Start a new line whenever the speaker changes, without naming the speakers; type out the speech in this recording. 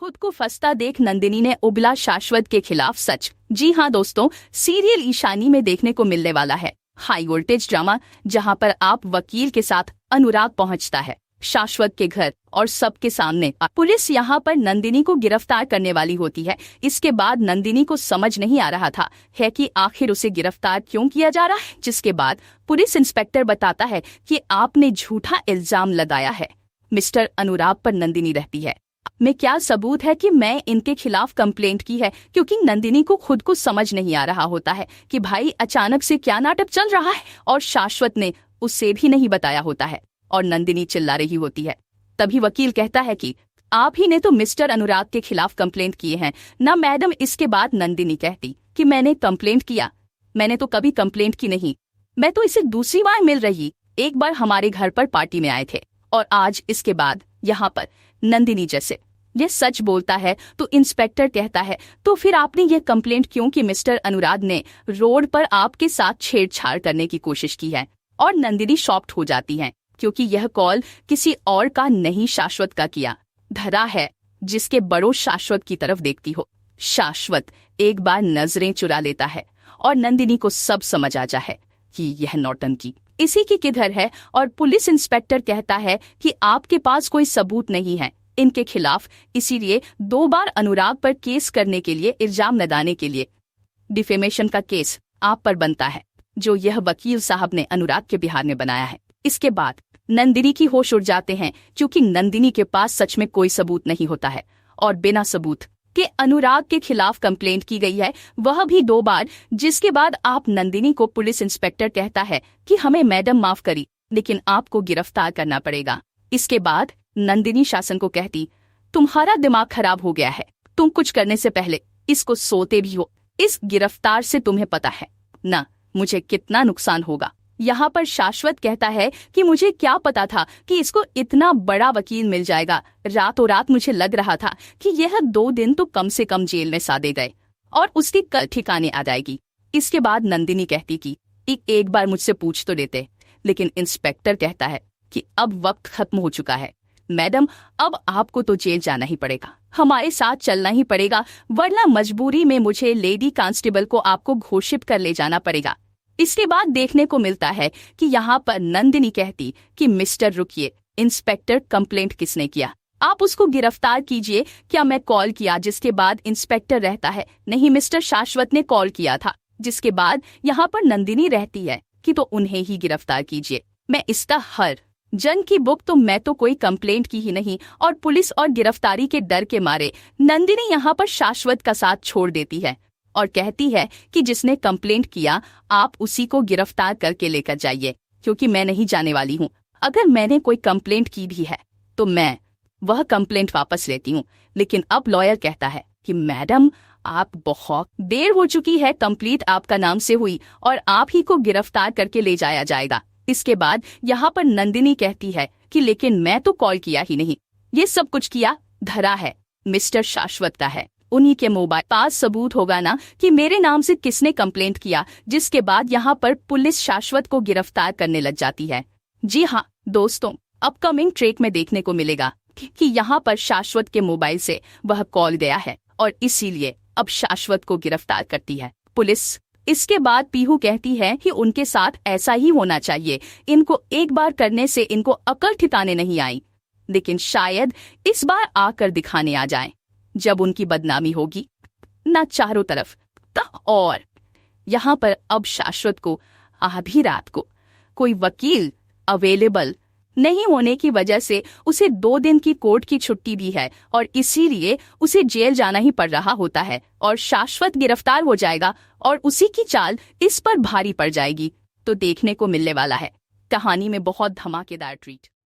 खुद को फंसता देख नंदिनी ने उबला शाश्वत के खिलाफ सच। जी हाँ दोस्तों, सीरियल ईशानी में देखने को मिलने वाला है हाई वोल्टेज ड्रामा, जहां पर आप वकील के साथ अनुराग पहुंचता है शाश्वत के घर और सबके सामने पुलिस यहां पर नंदिनी को गिरफ्तार करने वाली होती है। इसके बाद नंदिनी को समझ नहीं आ रहा था है कि आखिर उसे गिरफ्तार क्यों किया जा रहा है, जिसके बाद पुलिस इंस्पेक्टर बताता है कि आपने झूठा इल्जाम लगाया है मिस्टर अनुराग पर। नंदिनी रहती है, में क्या सबूत है कि मैं इनके खिलाफ कंप्लेंट की है, क्योंकि नंदिनी को खुद को समझ नहीं आ रहा होता है कि भाई अचानक से क्या नाटक चल रहा है और शाश्वत ने उसे भी नहीं बताया होता है और नंदिनी चिल्ला रही होती है। तभी वकील कहता है कि आप ही ने तो मिस्टर अनुराग के खिलाफ कंप्लेंट किए हैं ना मैडम। इसके बाद नंदिनी कहती कि मैंने कंप्लेंट किया, मैंने तो कभी कंप्लेंट की नहीं, मैं तो इसे दूसरी बार मिल रही, एक बार हमारे घर पर पार्टी में आए थे और आज इसके बाद यहाँ पर नंदिनी जैसे ये सच बोलता है। तो इंस्पेक्टर कहता है तो फिर आपने ये कंप्लेंट क्यों कि मिस्टर अनुराग ने रोड पर आपके साथ छेड़छाड़ करने की कोशिश की है। और नंदिनी शॉक्ड हो जाती है क्योंकि यह कॉल किसी और का नहीं शाश्वत का किया धरा है, जिसके बड़ों शाश्वत की तरफ देखती हो। शाश्वत एक बार नजरें चुरा लेता है और नंदिनी को सब समझ आ जाए कि यह नौटंकी इसी की किधर है। और पुलिस इंस्पेक्टर कहता है कि आपके पास कोई सबूत नहीं है इनके खिलाफ, इसीलिए 2 बार अनुराग पर केस करने के लिए, इल्जाम लगाने के लिए डिफेमेशन का केस आप पर बनता है, जो यह वकील साहब ने अनुराग के बिहार में बनाया है। इसके बाद नंदिनी की होश उड़ जाते हैं क्योंकि नंदिनी के पास सच में कोई सबूत नहीं होता है और बिना सबूत के अनुराग के खिलाफ कंप्लेंट की गई है, वह भी 2 बार। जिसके बाद आप नंदिनी को पुलिस इंस्पेक्टर कहता है कि हमें मैडम माफ करी, लेकिन आपको गिरफ्तार करना पड़ेगा। इसके बाद नंदिनी शासन को कहती तुम्हारा दिमाग खराब हो गया है, तुम कुछ करने से पहले इसको सोते भी हो। इस गिरफ्तार से तुम्हें पता है ना मुझे कितना नुकसान होगा। यहाँ पर शाश्वत कहता है कि मुझे क्या पता था कि इसको इतना बड़ा वकील मिल जाएगा, रातों रात मुझे लग रहा था कि यह 2 दिन तो कम से कम जेल में सादे गए और उसकी कल ठिकाने आ जाएगी। इसके बाद नंदिनी कहती कि एक बार मुझसे पूछ तो लेते, लेकिन इंस्पेक्टर कहता है कि अब वक्त खत्म हो चुका है मैडम, अब आपको तो जेल जाना ही पड़ेगा, हमारे साथ चलना ही पड़ेगा, वरना मजबूरी में मुझे लेडी कांस्टेबल को आपको घोषित कर ले जाना पड़ेगा। इसके बाद देखने को मिलता है कि यहाँ पर नंदिनी कहती कि मिस्टर रुकिए, इंस्पेक्टर कंप्लेंट किसने किया, आप उसको गिरफ्तार कीजिए, क्या मैं कॉल किया। जिसके बाद इंस्पेक्टर रहता है नहीं मिस्टर शाश्वत ने कॉल किया था। जिसके बाद यहाँ पर नंदिनी रहती है कि तो उन्हें ही गिरफ्तार कीजिए, मैं इसका हर जन की बुक, तो मैं तो कोई कंप्लेंट की ही नहीं। और पुलिस और गिरफ्तारी के डर के मारे नंदिनी यहाँ पर शाश्वत का साथ छोड़ देती है और कहती है कि जिसने कंप्लेंट किया आप उसी को गिरफ्तार करके लेकर जाइए, क्योंकि मैं नहीं जाने वाली हूँ। अगर मैंने कोई कंप्लेंट की भी है तो मैं वह कंप्लेंट वापस लेती हूँ। लेकिन अब लॉयर कहता है कि मैडम आप बहुत देर हो चुकी है, कंप्लीट आपका नाम से हुई और आप ही को गिरफ्तार करके ले जाया जाएगा। इसके बाद यहाँ पर नंदिनी कहती है कि लेकिन मैं तो कॉल किया ही नहीं, ये सब कुछ किया धरा है मिस्टर शाश्वत का है, उन्हीं के मोबाइल पास सबूत होगा ना कि मेरे नाम से किसने कंप्लेंट किया। जिसके बाद यहाँ पर पुलिस शाश्वत को गिरफ्तार करने लग जाती है। जी हाँ दोस्तों, अपकमिंग ट्रैक में देखने को मिलेगा कि यहाँ पर शाश्वत के मोबाइल से वह कॉल गया है और इसीलिए अब शाश्वत को गिरफ्तार करती है पुलिस। इसके बाद पीहू कहती है कि उनके साथ ऐसा ही होना चाहिए, इनको एक बार करने से इनको अकल ठिकाने नहीं आई, लेकिन शायद इस बार आकर दिखाने आ जाएं, जब उनकी बदनामी होगी ना चारों तरफ। और यहाँ पर अब शाश्वत को आधी रात को कोई वकील अवेलेबल नहीं होने की वजह से उसे 2 दिन की कोर्ट की छुट्टी भी है और इसीलिए उसे जेल जाना ही पड़ रहा होता है और शाश्वत गिरफ्तार हो जाएगा और उसी की चाल इस पर भारी पड़ जाएगी। तो देखने को मिलने वाला है कहानी में बहुत धमाकेदार ट्रीट।